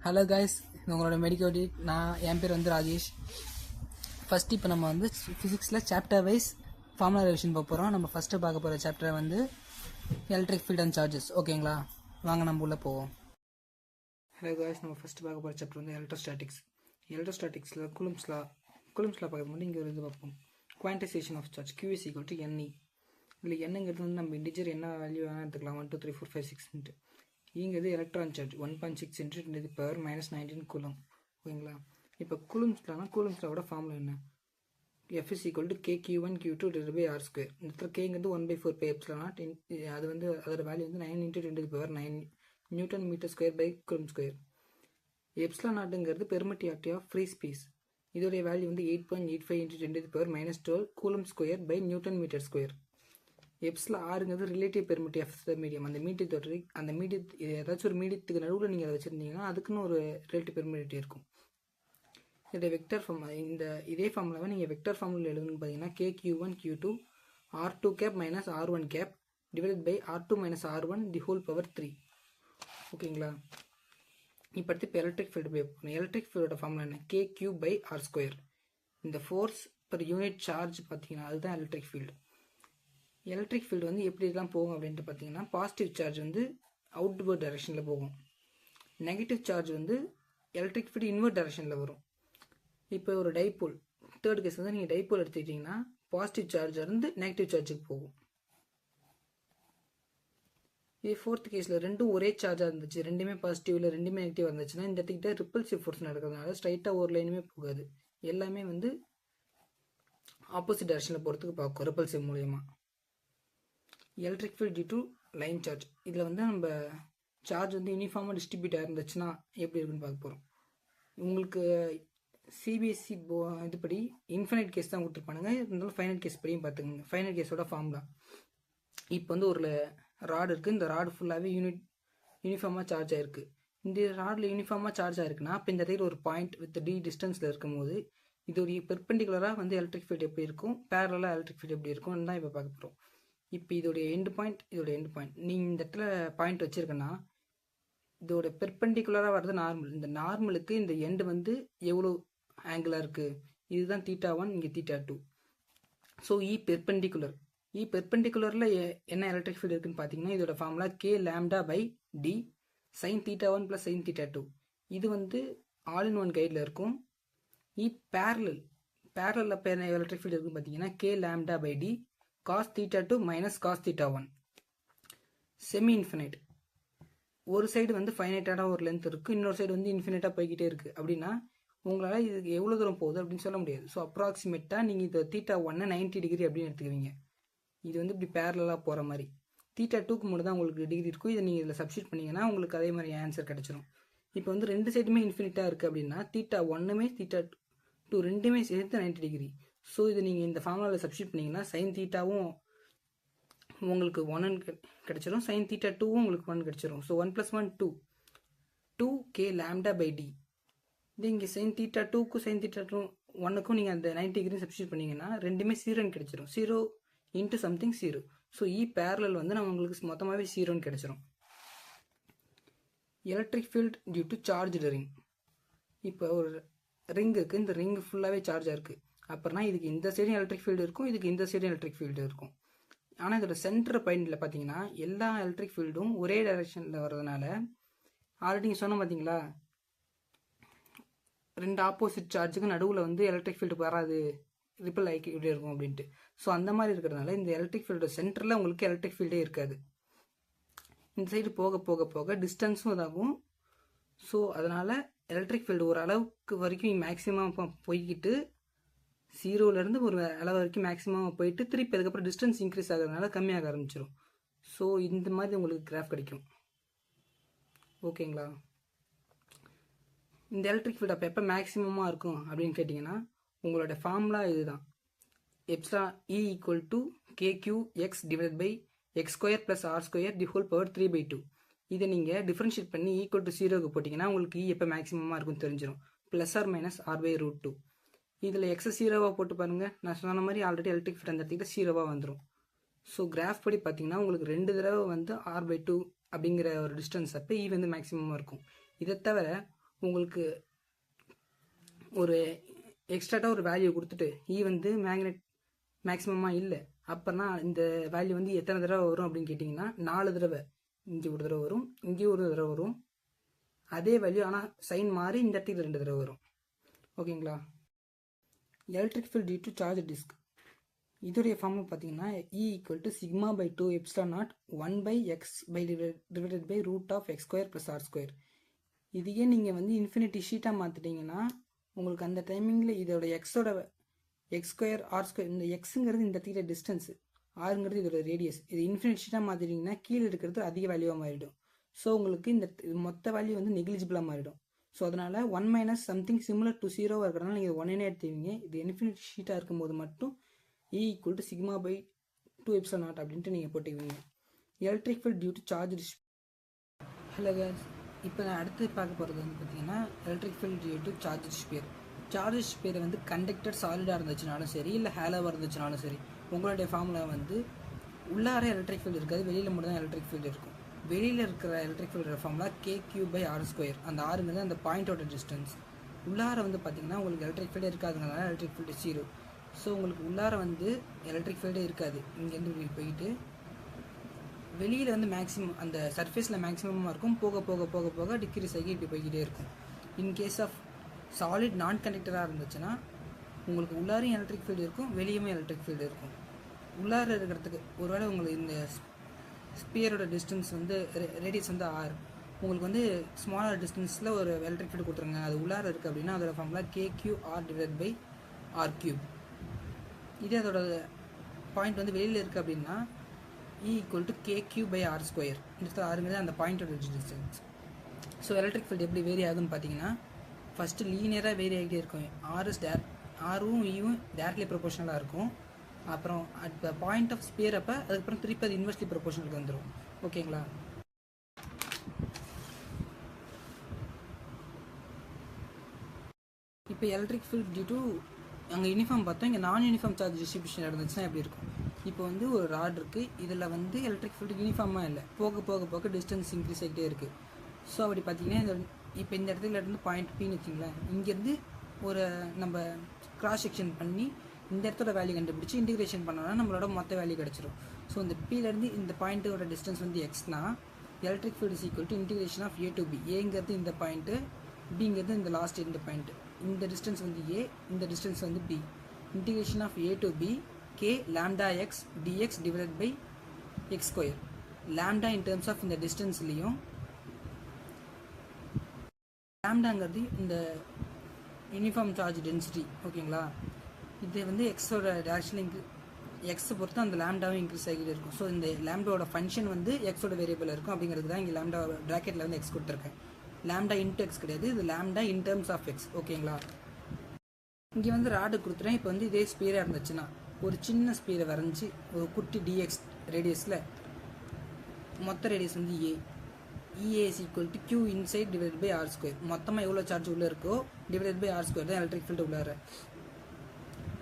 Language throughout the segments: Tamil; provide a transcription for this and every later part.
ஹலோ கைஸ், இது உங்களோட மெடிக்கல் என் பேர் வந்து ராஜேஷ். ஃபஸ்ட்டு இப்போ நம்ம வந்து ஃபிசிக்ஸில் சாப்டர் வைஸ் ஃபார்முலா ரிவிஷன் பார்க்க போகிறோம். நம்ம ஃபஸ்ட்டு பார்க்க போகிற சாப்டர் வந்து எலக்ட்ரிக் ஃபீல்ட் அண்ட் சார்ஜஸ். ஓகேங்களா, வாங்க நம்ம உள்ளே போவோம். ஹலோ கைஸ், நம்ம ஃபஸ்ட்டு பார்க்க போகிற சாப்டர் வந்து எலக்ட்ரோஸ்டாட்டிக்ஸ். எலக்ட்ரோஸ்டாட்டிக்ஸில் கூலும்ஸ்லா பார்க்கும்போது இங்கே ஒரு இது பார்ப்போம். Quantization of charge Q = NE. இதில் என்னங்கிறது வந்து நம்ம இன்டிஜர் என்ன வேல்யூ வேணால் எடுத்துக்கலாம், 1 2 3 4 5 6. இங்கிறது எலக்ட்ரான் சார்ஜ் 1.6 × 10⁻⁻19 கூலம். ஓகேங்களா, இப்போ கூலும்ஸ்லாவோட ஃபார்முலா என்ன? F = KQ1 Q2 / R². இந்த இடத்துல Kங்கிறது 1/4πε0. அது வந்து அதோட வேல்யூ வந்து 9 × 10⁹ Nm²/Coulomb². ε0ங்கிறது பெர்மிட்டிவிட்டி ஆஃப் ஃப்ரீ ஸ்பேஸ். இதோடைய வேல்யூ வந்து 8.85 × 10⁻12 Coulomb²/Nm². R-ங்கிறது relative permittivity of the medium. அந்த மீடியத்துக்கு ஏதாச்சும் ஒரு மீடியத்துக்கு நடுவில் நீங்கள் அதை வச்சுருந்தீங்கன்னா அதுக்குன்னு ஒரு ரிலேட்டிவ் பெர்மிட்டிவிட்டி இருக்கும். இதோட வெக்டர் ஃபார்ம் இதே ஃபார்முலாவை நீங்கள் வெக்டர் ஃபார்முலா எழுதணும்னு பார்த்தீங்கன்னா KQ1 Q2 R2 cap - R1 cap / R2 - R1 ^ 3. ஓகேங்களா, இப்போ அடுத்து இப்போ எலக்ட்ரிக் ஃபீல்டு போய் எலக்ட்ரிக் ஃபீல்டோட ஃபார்முலா என்ன? KQ/R². இந்த ஃபோர்ஸ் பர் யூனிட் சார்ஜ் பார்த்தீங்கன்னா அதுதான் எலக்ட்ரிக் ஃபீல்டு. எலக்ட்ரிக் ஃபீல்டு வந்து எப்படிலாம் போகும் அப்படின்ட்டு பார்த்தீங்கன்னா, பாசிட்டிவ் சார்ஜ் வந்து அவுட்வர்ட் டைரெக்ஷனில் போகும். நெகட்டிவ் சார்ஜ் வந்து எலக்ட்ரிக் ஃபீல்டு இன்வெர்ட் டைரெக்ஷனில் வரும். இப்போ ஒரு டைபோல், தேர்ட் கேஸ் வந்து நீங்கள் டைபோல் எடுத்துக்கிட்டிங்கன்னா பாசிட்டிவ் சார்ஜ் இருந்து நெகட்டிவ் சார்ஜுக்கு போகும். இது ஃபோர்த் கேஸில் ரெண்டும் ஒரே சார்ஜாக இருந்துச்சு, ரெண்டுமே பாசிட்டிவில் ரெண்டுமே நெகட்டிவாக இருந்துச்சுன்னா இந்த இடத்துக்கிட்ட ரிப்பல்சிவ் ஃபோர்ஸ் நடக்கிறதுனால ஸ்ட்ரைட்டாக ஒரு லைனுமே போகாது, எல்லாமே வந்து ஆப்போசிட் டைரெக்ஷனில் போகிறதுக்கு பார்க்கும் ரிப்பல்சிவ் மூலயமா. Electric field due to line charge. இதில் வந்து நம்ம சார்ஜ் வந்து யூனிஃபார்மாக டிஸ்ட்ரிபியூட் ஆகிருந்துச்சுன்னா எப்படி இருக்குன்னு பார்க்க போகிறோம். உங்களுக்கு சிபிஎஸ்சி இதுபடி இன்ஃபைனைட் கேஸ் தான் கொடுத்துருப்பானுங்க, இருந்தாலும் ஃபைனல் கேஸ் படியும் பார்த்துக்கோங்க. ஃபைனல் கேஸோட ஃபார்முலா இப்போ வந்து ஒரு ராடு இருக்குது, இந்த ராடு ஃபுல்லாகவே யூனிஃபார்மாக சார்ஜ் ஆகிருக்கு. இந்த ராடில் யூனிஃபார்மாக சார்ஜ் ஆகிருக்குன்னா இப்போ இந்த இடத்துல ஒரு பாயிண்ட் வித் d டிஸ்டன்ஸில் இருக்கும்போது இதோடைய பெர்பெண்டிகுலராக வந்து எலக்ட்ரிக் ஃபீல்டு எப்படி இருக்கும், பேரலாக எலக்ட்ரிக் ஃபீல்டு எப்படி இருக்கும்னு தான் இப்போ பார்க்க போகிறோம். இப்போ இதோடைய எண்டு பாயிண்ட் நீங்கள் இந்த இடத்துல பாயிண்ட் வச்சுருக்கேன்னா இதோட பெர்பெண்டிகுலராக வர்றது நார்மல். இந்த நார்மலுக்கு இந்த எண்டு வந்து எவ்வளோ ஆங்கிளாக இருக்குது, இதுதான் θ1, இங்கே θ2. ஸோ பெர்பெண்டிகுலரில் என்ன எலக்ட்ரிக் ஃபீல்டு இருக்குன்னு பார்த்தீங்கன்னா இதோட ஃபார்முலா K⁴/d sin θ1 + sin θ2. இது வந்து ஆல் இன் ஒன் கைடில் இருக்கும். பேரலில் இப்போ என்ன எலக்ட்ரிக் ஃபீல்டு இருக்குன்னு பார்த்தீங்கன்னா K⁴/d cos θ2 - cos θ1. Semi infinite, ஒரு சைடு வந்து ஃபைனைட்டான ஒரு லென்த் இருக்குது, இன்னொரு சைடு வந்து இன்ஃபினைட்டாக போய்கிட்டே இருக்குது. அப்படின்னா உங்களால் இதுக்கு எவ்வளோ தூரம் போகுது அப்படின்னு சொல்ல முடியாது. ஸோ அப்ராக்சிமேட்டாக நீங்கள் இதை θ1 90 டிகிரி அப்படின்னு எடுத்துக்குவீங்க. இது வந்து இப்படி பேரலாக போகிற மாதிரி. θ2க்கு மட்டும் தான் உங்களுக்கு டிகிரி இருக்கும். இதை நீங்கள் இதில் சப்ஸ்டியூட் பண்ணிங்கன்னா உங்களுக்கு அதே மாதிரி ஆன்சர் கிடச்சிரும். இப்போ வந்து ரெண்டு சைடுமே இன்ஃபினிட்டாக இருக்குது அப்படின்னா θ1மே θ2 ரெண்டுமே சேர்த்து 90 டிகிரி. ஸோ இது நீங்கள் இந்த ஃபார்முலாவில் சப்ஸ்டியூட் பண்ணிங்கன்னா sin θவும் உங்களுக்கு 1 கிடச்சிரும், sin θ2வும் உங்களுக்கு 1 கிடச்சிரும். So 1 + 1 2 K⁴/d. இது இங்கே sin θ2க்கும் sin θ1க்கும் நீங்கள் அந்த 90 டிகிரி சப்ஸ்டியூட் பண்ணிங்கன்னா ரெண்டுமே 0 கிடச்சிரும். 0 × something 0. ஸோ பேரலல் வந்து நம்ம உங்களுக்கு மொத்தமாகவே 0 கிடச்சிரும். Electric field due to charge ring. இப்போ ஒரு ரிங் இருக்குது, இந்த ரிங் ஃபுல்லாகவே சார்ஜாக இருக்குது. அப்புறம்னா இதுக்கு இந்த சைடும் எலக்ட்ரிக் ஃபீல்டு இருக்கும், இதுக்கு இந்த சைடும் எலக்ட்ரிக் ஃபீல்டு இருக்கும். ஆனால் இதோட சென்டர் பாயிண்டில் பார்த்தீங்கன்னா எல்லா எலக்ட்ரிக் ஃபீல்டும் ஒரே டைரெக்ஷனில் வர்றதுனால ஆல்ரெடி நீங்கள் சொன்ன பார்த்தீங்களா, ரெண்டு ஆப்போசிட் சார்ஜுக்கு நடுவில் வந்து எலக்ட்ரிக் ஃபீல்டு வராது, ரிப்பல் ஆகி இப்படி இருக்கும் அப்படின்ட்டு. ஸோ அந்த மாதிரி இருக்கிறதுனால இந்த எலக்ட்ரிக் ஃபீல்டோட சென்டரில் உங்களுக்கு எலக்ட்ரிக் ஃபீல்டே இருக்காது. இந்த சைடு போக போக போக டிஸ்டன்ஸும் இதாகும். ஸோ அதனால் எலக்ட்ரிக் ஃபீல்டு ஒரு அளவுக்கு வரைக்கும் மேக்ஸிமம் போய்கிட்டு 0லேருந்து ஒரு அளவு வரைக்கும் மேக்ஸிமம் போயிட்டு திருப்பி அதுக்கப்புறம் டிஸ்டன்ஸ் இன்க்ரீஸ் ஆகிறதுனால கம்மியாக ஆரம்பிச்சிடும். ஸோ இந்த மாதிரி உங்களுக்கு கிராஃப் கிடைக்கும். ஓகேங்களா, இந்த எலக்ட்ரிக் ஃபீல்டு அப்போ எப்போ மேக்ஸிமமாக இருக்கும் அப்படின்னு கேட்டிங்கன்னா உங்களோட ஃபார்முலா இதுதான். E = KQX/x² + R² ^ 3/2. இதை நீங்கள் டிஃப்ரென்ஷியேட் பண்ணி = 0க்கு போட்டிங்கன்னா உங்களுக்கு எப்போ மேக்ஸிமமாக இருக்கும் தெரிஞ்சிடும், ± R/√2. இதில் எக்ஸை 0வாக போட்டு பாருங்கள். நான் சொன்ன மாதிரி ஆல்ரெடி எலக்ட்ரிக் ஃபீல்டு அந்த இடத்துக்கிட்ட 0வாக வந்துடும். ஸோ கிராஃப் படி பார்த்தீங்கன்னா உங்களுக்கு 2 தடவை வந்து R/2 அப்படிங்கிற ஒரு டிஸ்டன்ஸ் அப்போ வந்து மேக்ஸிமமாக இருக்கும். இதை தவிர உங்களுக்கு ஒரு எக்ஸ்ட்ராட்டாக ஒரு வேல்யூ கொடுத்துட்டு வந்து மேக்னெட் மேக்ஸிமமாக இல்லை அப்போனா இந்த வேல்யூ வந்து எத்தனை தடவை வரும் அப்படின்னு கேட்டிங்கன்னா 4 தடவை. இங்கே ஒரு தடவை வரும், இங்கே ஒரு தடவை வரும். அதே வேல்யூ ஆனால் சைன் மாறி இந்த இடத்துக்கு 2 தடவை வரும். ஓகேங்களா? Electric field due to charge disk இதோடைய ஃபார்முலா பார்த்தீங்கன்னா E = σ/2 ε0 1/x/√(x² + r²). இதையே நீங்கள் வந்து இன்ஃபினிட்டி ஷீட்டாக மாற்றிட்டீங்கன்னா உங்களுக்கு அந்த டைமிங்கில் இதோட எக்ஸோட x² r², இந்த எக்ஸுங்கிறது இந்த தீர டிஸ்டன்ஸு, ஆறுங்கிறது இதோட ரேடியஸ். இது இன்ஃபினிட் ஷீட்டாக மாற்றிட்டிங்கன்னா கீழே இருக்கிறது அதிக வேல்யூவாக மாறிடும். ஸோ உங்களுக்கு இந்த மொத்த வேல்யூ வந்து நெக்லிஜிபிளாக மாறிடும். ஸோ அதனால் 1 - something similar to 0 இருக்கிறதுனால நீங்கள் 1 எடுத்துவீங்க. இது இன்ஃபினிட் ஷீட்டாக இருக்கும்போது மட்டும் E = σ/2 ε0 அப்படின்ட்டு நீங்கள் போட்டுக்குவீங்க. Electric field due to charge disc. Hello guys, இப்போ நான் அடுத்து பார்க்க போகிறது வந்து பார்த்தீங்கன்னா electric field due to charge sphere. Charge sphere வந்து கண்டக்டர் சாலிடாக இருந்துச்சுனாலும் சரி, இல்லை ஹேலோவாக இருந்துச்சுனாலும் சரி, உங்களுடைய ஃபார்முலா வந்து உள்ளார எலக்ட்ரிக் ஃபீல்டு இருக்காது, வெளியில் மட்டும் தான் எலக்ட்ரிக் ஃபீல்டு இருக்கும். வெளியில் இருக்கிற எலக்ட்ரிக் ஃபீல்டோட ஃபார்முலா KQ/r². அந்த ஆறுங்கிறது அந்த பாயிண்டோட டிஸ்டன்ஸ். உள்ளார வந்து பார்த்தீங்கன்னா உங்களுக்கு எலக்ட்ரிக் ஃபீல்டு இருக்காதுங்கிறதுனால எலக்ட்ரிக் ஃபீல்டு 0. ஸோ உங்களுக்கு உள்ளார வந்து எலக்ட்ரிக் ஃபீல்டே இருக்காது. இங்கேருந்து போயிட்டு வெளியில் வந்து மேக்ஸிமம் அந்த சர்ஃபேஸில் மேக்ஸிமமாக இருக்கும். போக போக போக போக டிக்ரீஸ் ஆகி இப்படி போய்கிட்டே இருக்கும். இன்கேஸ் ஆஃப் சாலிட் நான் கண்டக்டராக இருந்துச்சுன்னா உங்களுக்கு உள்ளாரையும் எலக்ட்ரிக் ஃபீல்டு இருக்கும், வெளியுமே எலக்ட்ரிக் ஃபீல்டு இருக்கும். உள்ளார இருக்கிறதுக்கு ஒருவேளை உங்களுக்கு இந்த ஸ்பியரோட டிஸ்டன்ஸ் வந்து ரேடியஸ் வந்து r, உங்களுக்கு வந்து ஸ்மாலர் டிஸ்டன்ஸில் ஒரு எலக்ட்ரிக் ஃபீல்டு கொடுத்துருங்க, அது உள்ளார இருக்குது அப்படின்னா அதோட ஃபார்முலா KQ/r/r³. இதே அதோட பாயிண்ட் வந்து வெளியில் இருக்குது அப்படின்னா E = KQ/r². இந்த ஆறுங்கிறது அந்த பாயிண்டோட டிஸ்டன்ஸ். ஸோ எலக்ட்ரிக் ஃபீல்டு எப்படி வேரி ஆகுதுன்னு பார்த்தீங்கன்னா ஃபஸ்ட்டு லீனியராக வேரி ஆகிட்டே இருக்கும். ஆரும் ஈவும் டேரக்ட்லி ப்ரொபோஷனலாக இருக்கும். அப்புறம் at the point of sphere அப்போ அதுக்கப்புறம் திருப்பி அது இன்வெர்ஸ்லி ப்ரொபோஷனலுக்கு வந்துடும். ஓகேங்களா? இப்போ எலக்ட்ரிக் ஃபீல்ட் டியூ டு அங்கே யூனிஃபார்ம் பார்த்தோம், இங்கே நான் யூனிஃபார்ம் சார்ஜ் டிஸ்ட்ரிபியூஷன் இருந்துச்சுன்னா எப்படி இருக்கும்? இப்போ வந்து ஒரு ராட் இருக்குது, இதில் வந்து எலக்ட்ரிக் ஃபீல்டு யூனிஃபார்மாக இல்லை, போக போக போக டிஸ்டன்ஸ் இன்க்ரீஸ் ஆகிட்டே இருக்குது. ஸோ அப்படி பார்த்தீங்கன்னா இப்போ இந்த இடத்துல இருந்து பாயிண்ட் பின்னு வச்சிங்களேன், இங்கேருந்து ஒரு நம்ம கிராஸ் செக்ஷன் பண்ணி இந்த இடத்தோட வேல்யூ கண்டுபிடிச்சி இன்டிகிரேஷன் பண்ணோன்னா நம்மளோட மொத்த வேல்யூ கிடச்சிரும். ஸோ இந்த பிலேருந்து இந்த பாயிண்ட்டோட டிஸ்டன்ஸ் வந்து எக்ஸ்னா electric field = integration of A to B. ஏங்கிறது இந்த பாயிண்ட்டு, பிங்கிறது இந்த லாஸ்ட் இந்த பாயிண்ட்டு. இந்த டிஸ்டன்ஸ் வந்து A, இந்த டிஸ்டன்ஸ் வந்து B. Integration of A to B K λx dx / x². Lambda in terms of இந்த டிஸ்டன்ஸ்லேயும், லாம்டாங்கிறது இந்த யூனிஃபார்ம் சார்ஜ் டென்சிட்டி. ஓகேங்களா? இது வந்து எக்ஸோட டேரக்ஷன் எக்ஸை பொறுத்து அந்த லாம்டாவும் இன்க்ரீஸ் ஆகிட்டு இருக்கும். ஸோ இந்த லாம்டாவோட ஃபங்க்ஷன் வந்து எக்ஸோட வேரியபிள் இருக்கும். அப்படிங்கிறது தான் இங்கே லாம்டா ப்ராக்கெட்டில் வந்து எக்ஸ் கொடுத்துருக்கேன். லாம்டா இன்ட்டு எக்ஸ் கிடையாது, இது lambda in terms of x. ஓகேங்களா? இங்கே வந்து ராடு கொடுத்துறேன். இப்போ வந்து இதே ஸ்பியராக இருந்துச்சுன்னா ஒரு சின்ன ஸ்பியரை வரைஞ்சி ஒரு குட்டி dx ரேடியஸில் மொத்த ரேடியஸ் வந்து A. EA = Q inside / r². மொத்தமாக எவ்வளோ சார்ஜ் உள்ளே இருக்கோ /r² தான் எலக்ட்ரிக் ஃபீல்டு உள்ளார.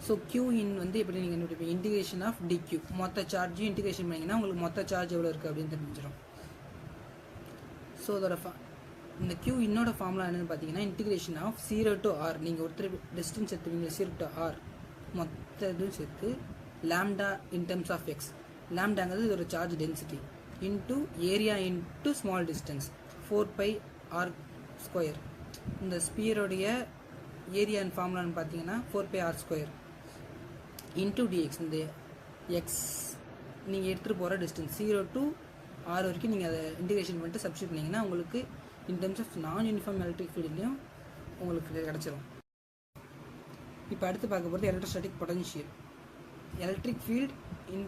ஸோ Q இன் வந்து எப்படி நீங்கள் கண்டுபிடிப்பீங்க? Integration of dq. மொத்த சார்ஜையும் இன்டிகிரேஷன் பண்ணிங்கன்னா உங்களுக்கு மொத்த சார்ஜ் எவ்வளோ இருக்குது அப்படின்னு தெரிஞ்சிடும். ஸோ அதோட இந்த Q இன்னோட ஃபார்முலா என்னென்னு பார்த்தீங்கன்னா இன்டிகிரேஷன் ஆஃப் 0 to r. நீங்கள் ஒருத்தர் டிஸ்டன்ஸ் எடுத்துவீங்க 0 to r, மொத்த இதுவும் சேர்த்து lambda in terms of x. லாம்டாங்கிறது இதோட charge density into area into small distance 4πr². இந்த ஸ்பியரோடைய ஏரியா அண்ட் ஃபார்முலான்னு பார்த்தீங்கன்னா 4πr² இன்ட்டு dx. இந்த எக்ஸ் நீங்கள் எடுத்துகிட்டு போகிற டிஸ்டன்ஸ் 0 to r வரைக்கும் நீங்கள் அதை இன்டிகிரேஷன் பண்ணிட்டு சப்ஸ்டியூட் பண்ணிங்கன்னா உங்களுக்கு in terms of non uniform electric ஃபீல்ட்லேயும் உங்களுக்கு கிடச்சிரும். இப்போ அடுத்து பார்க்க போகிறது electrostatic potential. Electric field in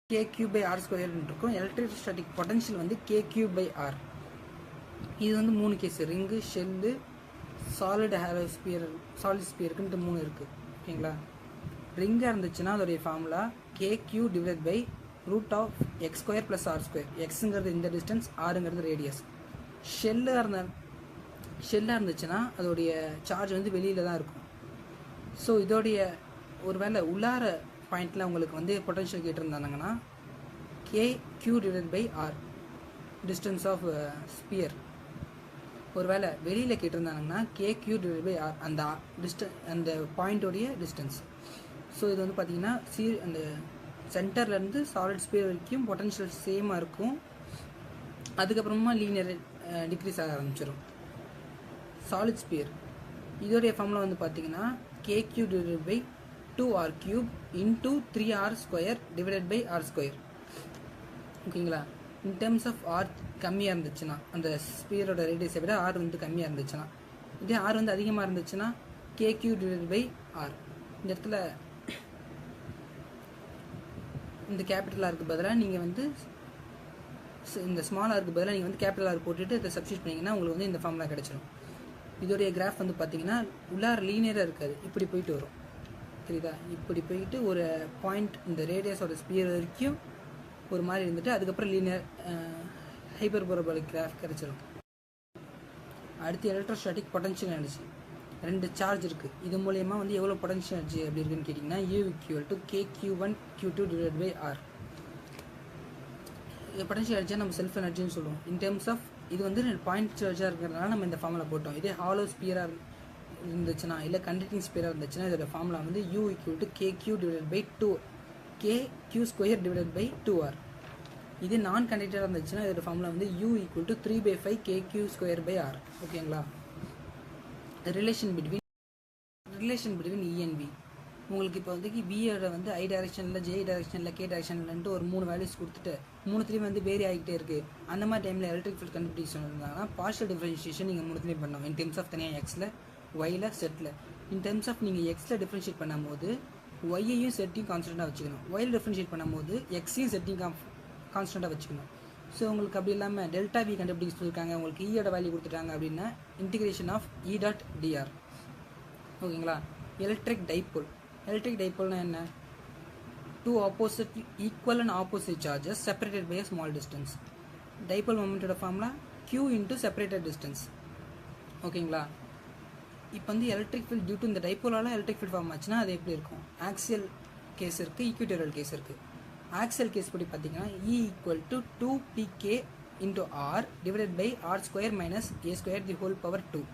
KQ/r² இருக்கும். எலக்ட்ரோஸ்டாட்டிக் பொட்டன்ஷியல் வந்து KQ/r. இது வந்து 3 case, ring, shell, solid hollow sphere, solid ஸ்பியருக்குன்ட்டு 3 இருக்குது. ஓகேங்களா? ரிங்காக இருந்துச்சுன்னா அதோடைய ஃபார்முலா KQ/√(x² + r². எக்ஸுங்கிறது இந்த டிஸ்டன்ஸ், ஆறுங்கிறது ரேடியஸ். ஷெல்லாக இருந்துச்சுன்னா அதோடைய சார்ஜ் வந்து வெளியில் தான் இருக்கும். ஸோ இதோடைய ஒரு வேளை உள்ளார பாயிண்டில் உங்களுக்கு வந்து பொட்டன்ஷியல் கேட்டிருந்தாங்கன்னா KQ/r டிஸ்டன்ஸ் ஆஃப் ஸ்பியர். ஒருவேளை வெளியில் கேட்டிருந்தாங்கன்னா KQ டிவைட் பை ஆர் அந்த பாயிண்டோடைய டிஸ்டன்ஸ். ஸோ இது வந்து பார்த்தீங்கன்னா அந்த சென்டர்லேருந்து சாலிட் ஸ்பியர் வரைக்கும் பொட்டன்ஷியல் சேமாக இருக்கும். அதுக்கப்புறமா லீனியர் டிக்ரீஸ் ஆக ஆரம்பிச்சிடும். சாலிட் ஸ்பியர் இதோடைய ஃபார்முலா வந்து பார்த்தீங்கன்னா KQ divide by 2r³ into 3r² divided by r². ஓகேங்களா? இன் டேர்ம்ஸ் ஆஃப் ஆர் கம்மியாக இருந்துச்சுன்னா, அந்த ஸ்பியரோட ரேடியஸை விட ஆர் வந்து கம்மியாக இருந்துச்சுன்னா, இதே ஆர் வந்து அதிகமாக இருந்துச்சுன்னா KQ டிவைட் பை ஆர். இந்த இடத்துல இந்த கேபிட்டல் ஆருக்கு பதிலாக நீங்கள் வந்து இந்த ஸ்மால் ஆருக்கு பதிலாக நீங்கள் வந்து கேபிட்டல் ஆர் போட்டுட்டு இதை சப்ஸ்டியூட் பண்ணிங்கன்னா உங்களுக்கு வந்து இந்த ஃபார்முலா கிடச்சிடும். இதோடைய கிராஃப் வந்து பார்த்தீங்கன்னா உள்ளார லீனியராக இருக்காது, இப்படி போயிட்டு வரும். தெரியுதா? இப்படி போயிட்டு ஒரு பாயிண்ட் இந்த ரேடியஸோட ஸ்பியர் வரைக்கும் ஒரு மாதிரி இருந்துட்டு அதுக்கப்புறம் லீனியர் ஹைப்பர்போரபோலிக் கிராஃப் கிடச்சிடும். அடுத்து எலக்ட்ரோஸ்டாட்டிக் பொட்டன்ஷியல் எனர்ஜி. 2 சார்ஜ் இருக்குது. இது மூலயமா வந்து எவ்வளோ பொட்டன்ஷியல் எனர்ஜி அப்படி இருக்குன்னு கேட்டிங்கன்னா U = KQ1Q2 divide by R. Potential எனர்ஜியாக நம்ம செல்ஃப் எனர்ஜின்னு சொல்லுவோம். இன் டேர்ம்ஸ் ஆஃப் இது வந்து பாயிண்ட் சார்ஜாக இருக்கிறதுனால நம்ம இந்த ஃபார்முலா போட்டோம். இதே ஹாலோ ஸ்பியராக இருந்துச்சுன்னா இல்லை கண்டக்டிங் ஸ்பியராக இருந்துச்சுன்னா இதோட ஃபார்முலா வந்து U = KQ divide by 2KQ² divide by 2R. இது நான் கண்டக்டராக இருந்துச்சுன்னா இதோட ஃபார்முலா வந்து U = 3/5 KQ² பை R. ஓகேங்களா? Relation between E and V. உங்களுக்கு இப்போ வந்து Vயோட வந்து I டைரக்ஷனில், J டைரக்ஷனில், K டைரக்ஷன்லன்ட்டு ஒரு 3 வேல்யூஸ் கொடுத்துட்டு 3 வந்து வேரி ஆகிட்டே இருக்குது. அந்த மாதிரி டைமில் எலக்ட்ரிக் ஃபீல்ட் கண்டுபிடிச்சு இருந்தாங்கன்னா பார்ஷியல் டிஃபரன்ஷியேஷன் நீங்கள் 3 பண்ணணும். இன் டெர்ம்ஸ் ஆஃப் தனியாக எக்ஸில், ஒயில், செட்டில். இன் டெர்ம்ஸ் ஆஃப் நீங்கள் எக்ஸில் டிஃபரன்ஷியேட் பண்ணும்போது ஒய்யையும் செட்டையும் கான்ஸ்டண்ட்டாக வச்சுக்கணும். ஒயில் டிஃபரன்ஷியேட் பண்ணும்போது எக்ஸையும் செட்டையும் கான்ஸ்டண்ட்டாக வச்சுக்கணும். ஸோ உங்களுக்கு அப்படி இல்லாமல் டெல்டா V கண்டுபிடிக்க சொல்லியிருக்காங்க, உங்களுக்கு ஈயோட வேல்யூ கொடுத்துட்டாங்க அப்படின்னா இன்டிகிரேஷன் ஆஃப் E.dr. ஓகேங்களா? எலக்ட்ரிக் டைபோல்னா என்ன? 2 opposite equal and opposite charges separated by a small distance. Dipole மொமெண்டோட formula Q into separated distance. ஓகேங்களா? இப்போ வந்து எலக்ட்ரிக் ஃபீல்ட் டியூ டு இந்த டைபோலால் எலக்ட்ரிக் ஃபீல்ட் ஃபார்ம் ஆச்சுன்னா அது எப்படி இருக்கும்? ஆக்சியல் கேஸ் இருக்குது, ஈக்விட்டோரியல் கேஸ் இருக்குது. ஆக்சியல் கேஸ் படி பார்த்தீங்கன்னா E = 2pk into R divided by R² minus A² the whole power 2.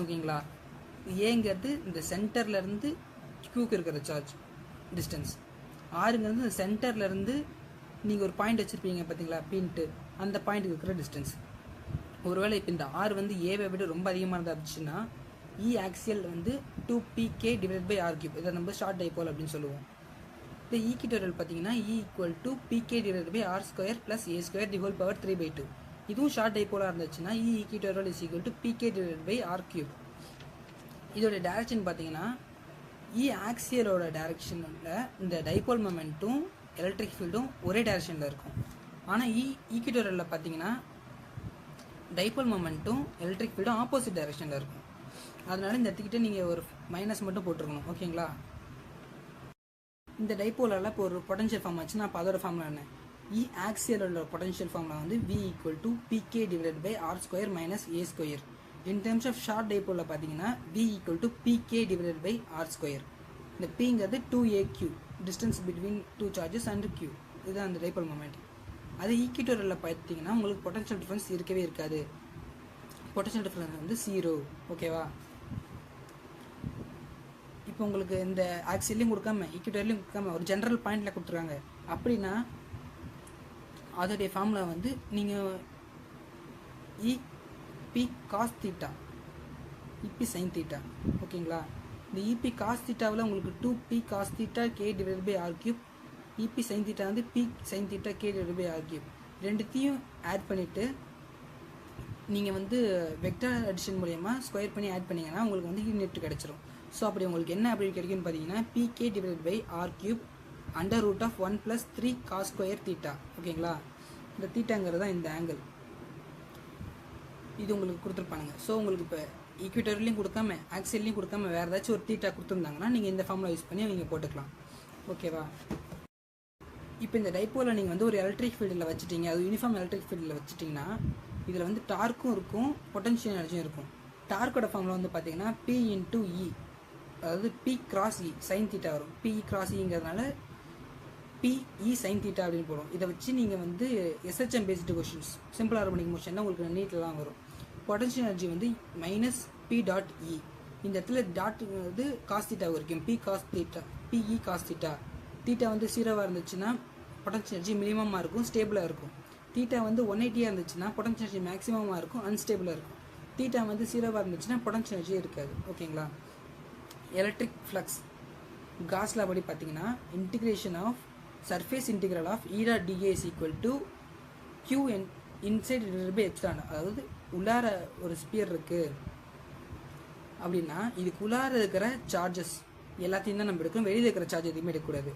ஓகேங்களா? ஏங்கிறது இந்த சென்டர்லேருந்து Qக்கு இருக்கிற சார்ஜ் டிஸ்டன்ஸ். ஆறுங்கிறது இந்த சென்டர்லேருந்து நீங்கள் ஒரு பாயிண்ட் வச்சுருப்பீங்க பார்த்தீங்களா, பின்ட்டு அந்த பாயிண்ட்டுக்கு இருக்கிற டிஸ்டன்ஸ். ஒருவேளை இப்போ இந்த R வந்து ஏவை விட ரொம்ப அதிகமாக இருந்துச்சுன்னா E ஆக்சியல் வந்து 2pk டிவைட் பை R3. இதை நம்ம ஷார்ட் டைபோல் அப்படின்னு சொல்லுவோம். இப்போ ஈக்விட்டோரியல் பார்த்தீங்கன்னா E = pk divide by R² plus A² the whole power 3/2. இதுவும் ஷார்ட் டைபோலாக இருந்துச்சுன்னா E equitorial = pk divide by R3. இதோட டைரக்ஷன் பார்த்தீங்கன்னா E ஆக்சியலோட டைரக்ஷனில் இந்த டைபோல் மொமெண்ட்டும் எலக்ட்ரிக் ஃபீல்டும் ஒரே டைரக்ஷனில் இருக்கும். ஆனால் ஈக்விட்டோரியலில் பார்த்தீங்கன்னா டைபோல் மொமெண்ட்டும் எலக்ட்ரிக் ஃபீல்டும் ஆப்போசிட் டைரக்ஷனில் இருக்கும். அதனால இந்த இடத்துக்கிட்ட நீங்கள் ஒரு மைனஸ் மட்டும் போட்டிருக்கணும். ஓகேங்களா? இந்த டைபோலால் இப்போ ஒரு பொட்டன்ஷியல் ஃபார்ம் ஆச்சுன்னா அப்போ அதோட ஃபார்முலா என்ன? E ஆக்சியலோட பொட்டன்ஷியல் ஃபார்முலா வந்து V = pk divide by R² minus A². In terms of short டைபோலில் பார்த்தீங்கன்னா V = pk divide by R². இந்த Pங்கிறது 2aq distance between 2 charges and Q. இதுதான் அந்த டைபோல் மொமெண்ட். அது ஈக்விட்டோரியலில் பார்த்தீங்கன்னா உங்களுக்கு பொட்டன்ஷியல் டிஃபரன்ஸ் இருக்கவே இருக்காது. பொட்டன்ஷியல் டிஃபரன்ஸ் வந்து 0. ஓகேவா? இப்போ உங்களுக்கு இந்த ஆக்சியலையும் கொடுக்காம ஈக்விட்டோரியலையும் கொடுக்காம ஒரு ஜென்ரல் பாயிண்டில் கொடுத்துருக்காங்க அப்படின்னா அதோடைய ஃபார்முலா வந்து நீங்கள் EP cos θ, EP sin θ. ஓகேங்களா? இந்த EP cos θவில் உங்களுக்கு 2p cos θ k divide by R3. EP sin θ வந்து p sin θ k divide by R3. ரெண்டுத்தையும் ஆட் பண்ணிவிட்டு நீங்கள் வந்து வெக்டர் அடிஷன் மூலயமா ஸ்கொயர் பண்ணி ஆட் பண்ணிங்கன்னா உங்களுக்கு வந்து யூனிட் கிடச்சிரும். ஸோ அப்படி உங்களுக்கு என்ன அப்படி கிடைக்குன்னு பார்த்தீங்கன்னா pk divide by R3 √1 + 3 cos² θ. ஓகேங்களா? இந்த தீட்டாங்கிறது தான் இந்த ஆங்கிள். இது உங்களுக்கு கொடுத்துருப்பானுங்க. ஸோ உங்களுக்கு இப்போ ஈக்விட்டோரியலையும் கொடுக்காம ஆக்சியல்லையும் கொடுக்காம வேறு ஏதாச்சும் ஒரு தீட்டா கொடுத்துருந்தாங்கன்னா நீங்கள் இந்த ஃபார்முலா யூஸ் பண்ணி நீங்கள் போட்டுக்கலாம். ஓகேவா? இப்போ இந்த டைபோலை நீங்கள் வந்து ஒரு எலக்ட்ரிக் ஃபீல்டில் வச்சுட்டீங்க, அது யூனிஃபார்ம் எலக்ட்ரிக் ஃபீல்டில் வச்சுட்டிங்கன்னா இதில் வந்து டார்க்கும் இருக்கும், பொட்டன்ஷியல் எனர்ஜியும் இருக்கும். டார்க்கோட ஃபார்முலா வந்து பார்த்தீங்கன்னா P × E, அதாவது P × E sin θ வரும். P × Eங்கிறதுனால PE sin θ அப்படின்னு போடும். இதை வச்சு நீங்கள் வந்து SHM based questions, simple harmonic motion தான் உங்களுக்கு நீட்லாம் வரும். பொட்டன்ஷியல் எனர்ஜி வந்து மைனஸ் பி டாட் இ. இந்த இடத்துல டாட் வந்து காஸ் தீட்டாவும் இருக்கும், P cos theta, P E cos theta. Theta வந்து 0வாக இருந்துச்சுன்னா பொட்டன்ஷியல் எனர்ஜி மினிமமாக இருக்கும், ஸ்டேபிளாக இருக்கும். தீட்டா வந்து 180 இருந்துச்சுன்னா பொட்டன்ஷியல் எனர்ஜி மேக்ஸிமமாக இருக்கும், அன்ஸ்டேபிளாக இருக்கும். தீட்டா வந்து 0வாக இருந்துச்சுன்னா பொட்டன்ஷியல் எனர்ஜி இருக்காது. ஓகேங்களா? எலக்ட்ரிக் ஃப்ளக்ஸ் காஸ் லா படி பார்த்தீங்கன்னா integration of surface integral of E dot dA is equal to Q inside divided by epsilon. அதாவது உள்ளார ஒரு ஸ்பியர் இருக்குது அப்படின்னா இதுக்கு உள்ளார இருக்கிற சார்ஜஸ் எல்லாத்தையும் தான் நம்ம எடுக்கணும், வெளியில் இருக்கிற சார்ஜ் எதுவுமே எடுக்கக்கூடாது.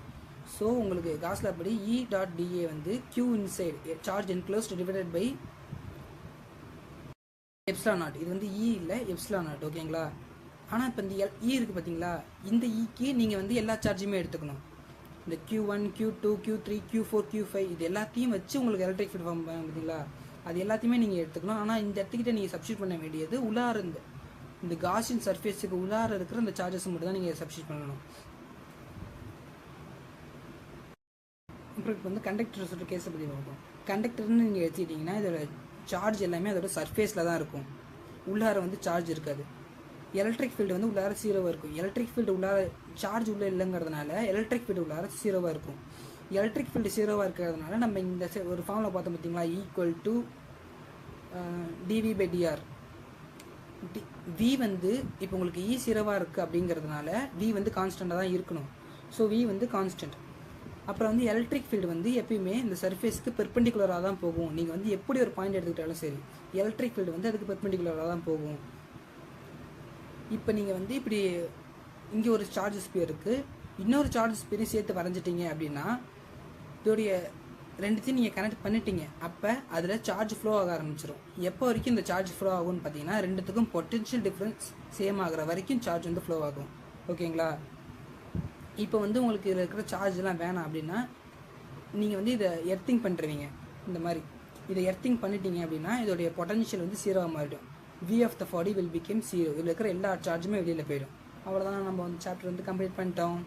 ஸோ உங்களுக்கு காஸ் லா படி E dot dA வந்து Q inside charge enclosed divided by epsilon naught. இது வந்து E இல்லை, எப்சிலான் நாட். ஓகேங்களா? ஆனால் இப்போ இந்த E இருக்குது பார்த்தீங்களா, இந்த ஈக்கு நீங்கள் வந்து எல்லா சார்ஜுமே எடுத்துக்கணும். இந்த Q1, Q2, Q3, Q4, Q5 இது எல்லாத்தையும் வச்சு உங்களுக்கு எலக்ட்ரிக் ஃபீல்ட் ஃபார்ம் பார்த்தீங்களா, அது எல்லாத்தையுமே நீங்கள் எடுத்துக்கணும். ஆனால் இந்த இடத்துக்கிட்ட நீங்கள் சப்ஸ்டியூட் பண்ண வேண்டியது உள்ளார இந்த காஸின் சர்ஃபேஸுக்கு உள்ளார இருக்கிற இந்த சார்ஜஸ் மட்டும் தான் நீங்கள் சப்ஸ்டியூட் பண்ணணும். அப்புறம் இப்போ வந்து கண்டக்டர் சொல்லிட்டு கேஸை பற்றி பார்ப்போம். கண்டக்டர்னு நீங்கள் எடுத்துக்கிட்டிங்கன்னா இதோட சார்ஜ் எல்லாமே அதோட சர்ஃபேஸில் தான் இருக்கும், உள்ளார வந்து சார்ஜ் இருக்காது. எலக்ட்ரிக் ஃபீல்டு வந்து உள்ளார 0வாக இருக்கும். எலக்ட்ரிக் ஃபீல்டு உள்ளார சார்ஜ் உள்ளே இல்லைங்கிறதுனால எலக்ட்ரிக் ஃபீல்டு உள்ளார 0வாக இருக்கும். எலக்ட்ரிக் ஃபீல்டு 0வாக இருக்கிறதுனால நம்ம இந்த ஒரு ஃபார்மில் பார்த்தோம் பார்த்தீங்களா, equal to D V by D R. V வந்து இப்போ உங்களுக்கு E 0வாக இருக்குது அப்படிங்கிறதுனால வி வந்து கான்ஸ்டண்ட்டாக தான் இருக்கணும். ஸோ வி வந்து கான்ஸ்டன்ட். அப்புறம் வந்து எலக்ட்ரிக் ஃபீல்டு வந்து எப்பயுமே இந்த சர்ஃபேஸ்க்கு பெர்பெண்டிகுலராக தான் போகும். நீங்கள் வந்து எப்படி ஒரு பாயிண்ட் எடுத்துக்கிட்டாலும் சரி எலக்ட்ரிக் ஃபீல்டு வந்து அதுக்கு பெர்பெண்டிகுலராக தான் போகும். இப்போ நீங்கள் வந்து இப்படி இங்கே ஒரு சார்ஜ் ஸ்பியர் இருக்குது, இன்னொரு சார்ஜ் ஸ்பியரையும் சேர்த்து வரைஞ்சிட்டிங்க அப்படின்னா இதோடைய ரெண்டுத்தையும் நீங்கள் கனெக்ட் பண்ணிட்டீங்க. அப்போ அதில் சார்ஜ் ஃப்ளோ ஆக ஆரம்பிச்சிடும். எப்போ வரைக்கும் இந்த சார்ஜ் ஃப்ளோ ஆகும்னு பார்த்தீங்கன்னா ரெண்டுத்துக்கும் பொட்டென்ஷியல் டிஃப்ரென்ஸ் சேம் ஆகிற வரைக்கும் சார்ஜ் வந்து ஃப்ளோ ஆகும். ஓகேங்களா? இப்போ வந்து உங்களுக்கு இதில் இருக்கிற சார்ஜ்லாம் வேணாம் அப்படின்னா நீங்கள் வந்து இதை எர்த்திங் பண்ணுறீங்க. இந்த மாதிரி இதை எர்த்திங் பண்ணிட்டீங்க அப்படின்னா இதோடைய பொட்டன்ஷியல் வந்து 0வாக மாறிடும். V of the body will become 0. இதில் இருக்கிற எல்லா சார்ஜுமே வெளியில் போயிடும். அவ்வளோதான், நம்ம வந்து சாப்டர் வந்து கம்ப்ளீட் பண்ணிட்டோம்.